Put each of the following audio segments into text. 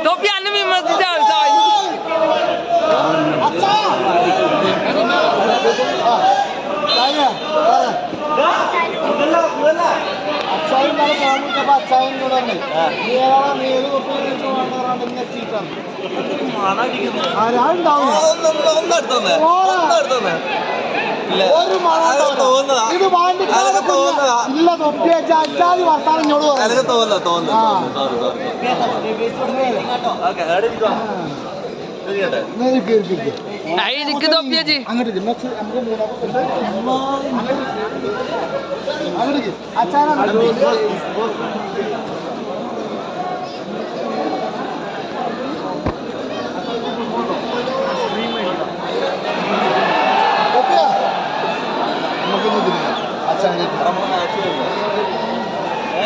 Topia ni mi masih jauh say. അച്ചായും നല്ല പോകുമ്പോൾ അച്ചായും കൂടെ ഇത് ഇല്ല തൊപ്പി വെച്ചാൽ അച്ചാതി വർത്താനം ഇങ്ങോട്ട് അങ്ങോട്ട് അച്ചാനാണ്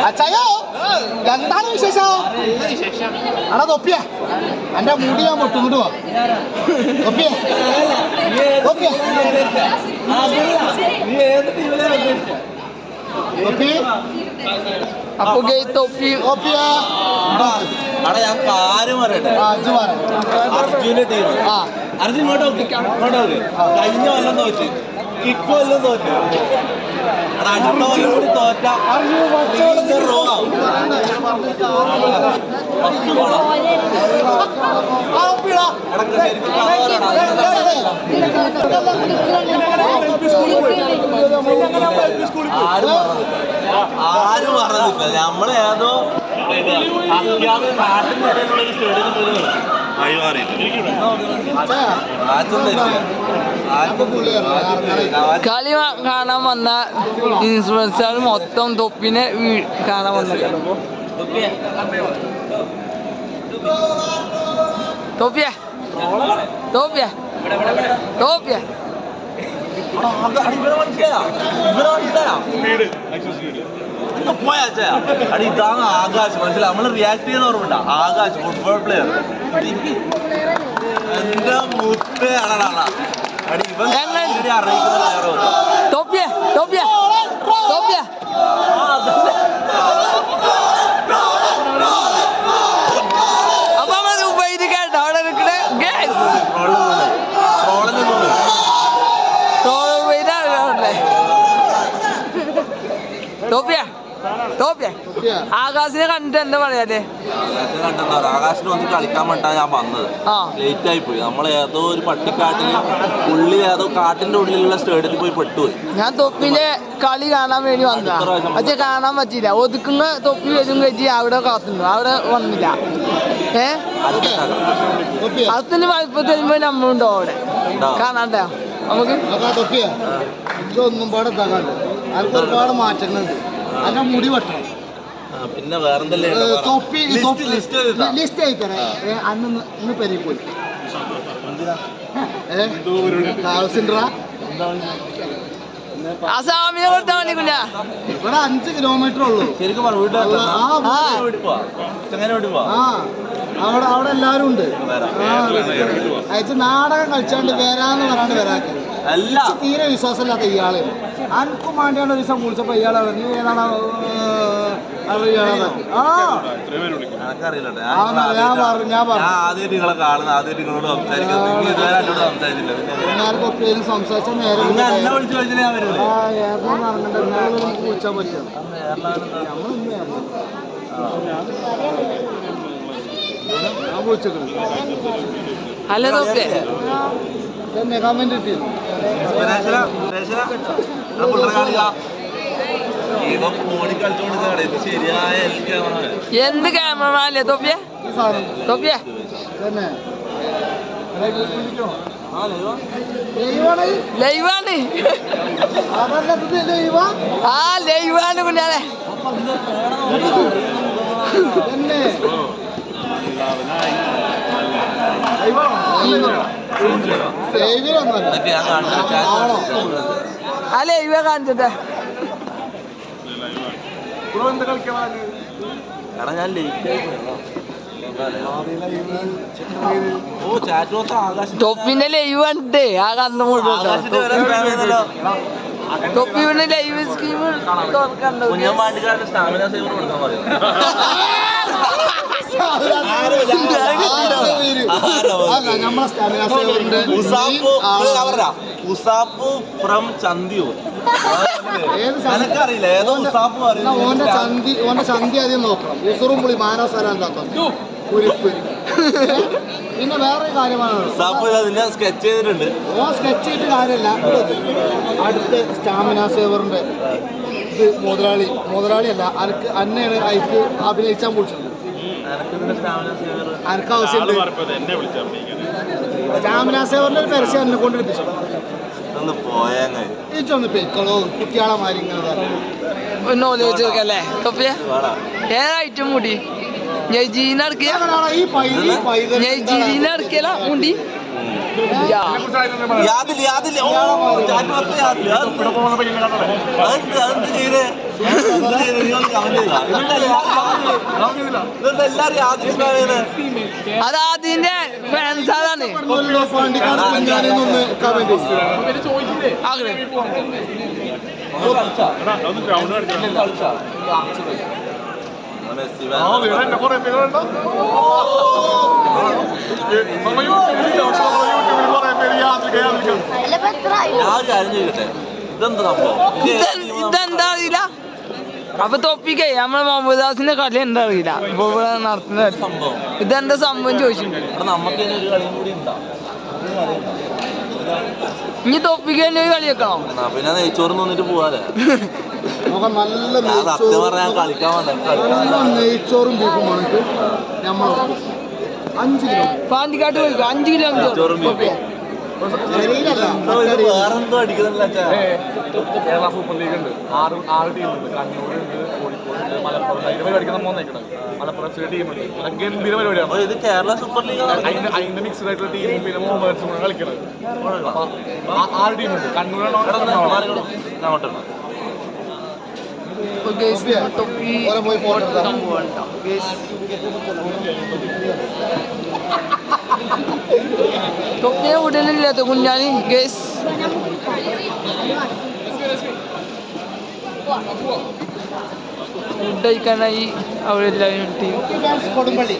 അച്ചായോ എന്താണ് വിശേഷം അടാ തൊപ്പിയ എന്റെ മുടി ഞാൻ പൊട്ടും ഇങ്ങോട്ട് പോ തൊപ്പിയ തൊപ്പിയ തൊപ്പി അപ്പൊ തൊപ്പി തൊപ്പിയ അവിടെ ഞാൻ കാര്യം പറയട്ടെ അർജുന്റെ ടീം അർജുൻ ഇങ്ങോട്ട് കഴിഞ്ഞ കൊല്ലം തോറ്റ് ഇക്കൊല്ലം തോറ്റ് അടുത്ത കൊല്ലം കൂടി തോറ്റ റോ ആവും ആരും പറഞ്ഞില്ല നമ്മള് ഏതോ നാട്ടിനുള്ളൊരു സ്റ്റേഡിയം കളി കാണാൻ വന്ന ഇൻഫ്ലുവൻസർ മൊത്തം തൊപ്പിനെ കാണാൻ വന്നിട്ട് തൊപ്പിയ തൊപ്പിയ തൊപ്പിയ ഇതാണ് ആകാശ് മനസ്സിലായി നമ്മള് റിയാക്ട് ചെയ്യുന്ന ഓർമ്മ ആകാശ് ഫുട്ബോൾ പ്ലെയർ എന്റെ മുത്ത് അടാ ഇവൻ അറിയിക്കുന്ന തൊപ്പിയ തൊപ്പിയ തൊപ്പിയ അപ്പൊ ഉപയോഗിച്ച് കേട്ടോ അവിടെ നിൽക്കണേ തൊപ്പിയ തൊപ്പിയ ആകാശിനെ കണ്ടിട്ട് എന്താ പറയാല്ലേ ആകാശിന് വന്ന് കളിക്കാൻ വേണ്ടാ ഞാൻ വന്നത് ലേറ്റ് ആയി പോയി നമ്മൾ ഏതോ ഒരു പട്ടിക്കാട്ടില് ഉള്ളിൽ ഏതോ കാട്ടിന്റെ ഉള്ളിലുള്ള സ്റ്റേഡിയത്തിൽ പോയി പെട്ടുപോയി ഞാൻ തൊപ്പിന്റെ കളി കാണാൻ വേണ്ടി വന്നതാ പക്ഷെ കാണാൻ പറ്റിയില്ല ഒതുക്കുന്ന തൊപ്പി വരും കയറ്റി അവിടെ കാത്തുന്നു അവിടെ വന്നില്ല അതിന് വലിപ്പത്തിൽ വരുമ്പോ നമ്മളുണ്ടോ അവിടെ കാണാണ്ട നമുക്ക് ഒന്നും പാടെ തകാണ്ട് അതിന് ഒരുപാട് മാറ്റങ്ങളുണ്ട് അതിന്റെ മുടി വെട്ടണം പിന്നെ വേറെന്തല്ലേ തൊപ്പി ലിസ്റ്റ് അയക്കണേ അന്ന് ഇന്ന് പെരി പോയി ഇവിടെ 5 കിലോമീറ്റർ ഉള്ളൂ ശരിക്കും അവിടെ എല്ലാരും ഉണ്ട് അയച്ച് നാടകം കളിച്ചാണ്ട് വരാന്ന് പറയാണ്ട് വരാക്ക് അല്ല തീരെ വിശ്വാസമില്ലാത്ത ഇയാള് അനക്കും വേണ്ടിയാണ് ഒരു ദിവസം വിളിച്ചപ്പോ ഇയാളെ നീ ഏതാണ് സംസാരിച്ച നേരം വിളിച്ചാൻ പറ്റും ഞാൻ വിളിച്ചേക്കണേ ഹലോ കമന്റ് കിട്ടിയിരുന്നു എന്ത് ക്യാമറമാനല്ലേ തൊപ്പിയ തൊപ്പിയ ലൈവാണ് ആ ലൈവാണ് കുഞ്ഞാനെ അല്ലേ ഇവ കാണിച്ചിട്ടെ തൊപ്പിന്റെ ലൈവ് കണ്ടിട്ടേ ആ കന്നു തൊപ്പിയുടെ ലൈവ് സ്കീം തുറക്കണ്ടോ കുഞ്ഞൻ പാണ്ടിക്കാരന് സ്റ്റാമിന സേവർ കൊടുക്കാൻ പറയും നമ്മളെ സ്റ്റാമിന സേവറിന്റെ ഉസാപ്പ് ഫ്രം ചന്തിയൂർ എനിക്കറിയില്ല ഏതോ ഉസാപ്പ് ഓന്റെ ചന്തി ആദ്യം നോക്കണം ഉസറും പുളി മാനവസാരം കുരിപ്പ് പിന്നെ വേറെ കാര്യമാണ് സ്കെച്ച് ചെയ്തിട്ടുണ്ട് ഓ സ്കെച്ച് ചെയ്തിട്ട് കാര്യമല്ല അടുത്ത് സ്റ്റാമിന സേവറിന്റെ ഇത് മുതലാളിയല്ല അനക്ക് അന്നയാണ് അയക്ക് അഭിനയിച്ചാൻ വിളിച്ചത് അനക്ക് ആവശ്യമുണ്ട് സ്റ്റാമിന സേവറിന്റെ ഒരു പരസ്യം എന്നെ കൊണ്ട് എടുപ്പിച്ചു ഒന്ന് പെക്കളോ കുട്ടിയാളെ മാറി ഇങ്ങനെ തൊപ്പിയ ഏതായിട്ടും മുടി നടക്കിയല്ല മുണ്ടി അത് അതിന്റെ ഫാൻസ് അതാണ് ഇതെന്താ അറിയില്ല അപ്പൊ തൊപ്പിക്കേ നമ്മളെ മുഹമ്മദ് ദാസിന്റെ കളി എന്താ അറിയില്ല ഇപ്പൊ ഇവിടെ നടത്തുന്ന സംഭവം ഇതെന്താ സംഭവം ചോദിച്ചിട്ടുണ്ട് നമുക്ക് ഒരു കളിയും കൂടി ഉണ്ടാവും ഇനി തൊപ്പിക്ക് തന്നെ ഒരു കളി വെക്കണം പിന്നെ നെയ്ച്ചോറ് നിന്നിട്ട് പോവാല്ലേ നല്ല സത്യം പറഞ്ഞാൽ കളിക്കാൻ നെയ്ച്ചോറും ബീഫും വന്നിട്ട് നമ്മൾ 5 കിലോ പാണ്ടിക്കാട്ട് പോയി 5 കിലോ വേറെന്തോ അടിക്കുന്നില്ല കേരള സൂപ്പർ ലീഗ് ഉണ്ട് 6 ടീമുണ്ട് കണ്ണൂരുണ്ട് കോഴിക്കോടുണ്ട് മലപ്പുറം അതിന് കളിക്കുന്ന മോന്നേക്കണം മലപ്പുറം ടീമുണ്ട് ഗംഭീര പരിപാടിയാണ് ഇത് കേരള സൂപ്പർ ലീഗ് അതിന്റെ മിക്സ്ഡ് ആയിട്ടുള്ള ടീമും പിന്നെ മോഹൻസും കളിക്കുന്നത് 6 ടീമുണ്ട് കണ്ണൂരാണോ തൊപ്പിയെ ഉടനില്ലാത്ത കുഞ്ഞാണി ഗേസ് ഫുഡ് കഴിക്കാനായി അവിടെ എല്ലാവരും ടീം കൊടുമ്പള്ളി